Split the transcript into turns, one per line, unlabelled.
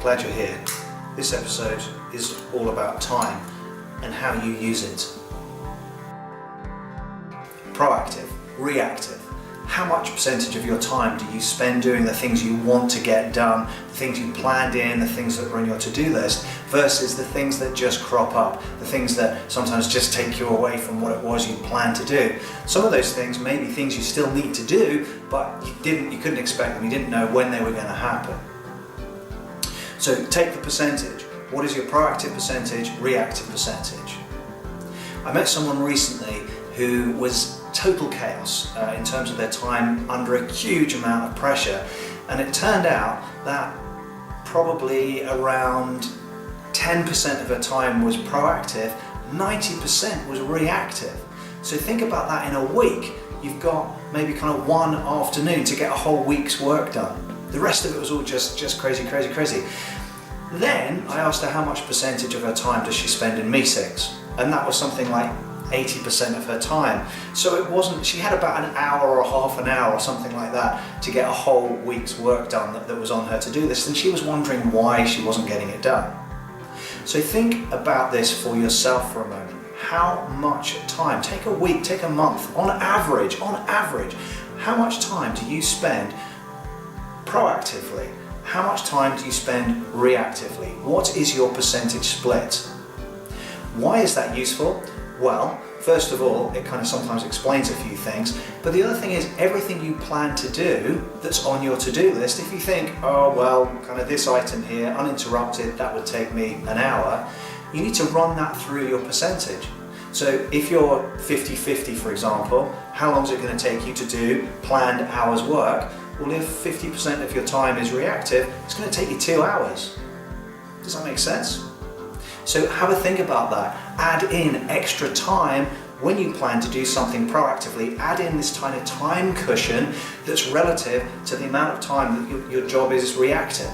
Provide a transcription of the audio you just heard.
Glad you're here. This episode is all about time and how you use it. Proactive, reactive. How much percentage of your time do you spend doing the things you want to get done, the things you planned in, the things that are on your to-do list, versus the things that just crop up, the things that sometimes just take you away from what it was you planned to do. Some of those things may be things you still need to do, but you couldn't expect them, you didn't know when they were going to happen. So take the percentage. What is your proactive percentage, reactive percentage? I met someone recently who was total chaos in terms of their time under a huge amount of pressure, and it turned out that probably around 10% of her time was proactive, 90% was reactive. So think about that. In a week you've got maybe kind of one afternoon to get a whole week's work done. The rest of it was all just crazy. Then I asked her how much percentage of her time does she spend in meetings, and that was something like 80% of her time. So it wasn't, she had about an hour or half an hour or something like that to get a whole week's work done that was on her to-do list, and she was wondering why she wasn't getting it done. So think about this for yourself for a moment. How much time, take a week, take a month, on average, how much time do you spend proactively? How much time do you spend reactively? What is your percentage split? Why is that useful? Well, first of all, it kind of sometimes explains a few things, but the other thing is everything you plan to do that's on your to-do list, if you think, oh well, kind of this item here, uninterrupted, that would take me an hour, you need to run that through your percentage. So if you're 50-50, for example, how long is it going to take you to do planned hours work? Well, if 50% of your time is reactive, it's going to take you 2 hours. Does that make sense? So have a think about that. Add in extra time when you plan to do something proactively. Add in this kind of time cushion that's relative to the amount of time that your job is reactive.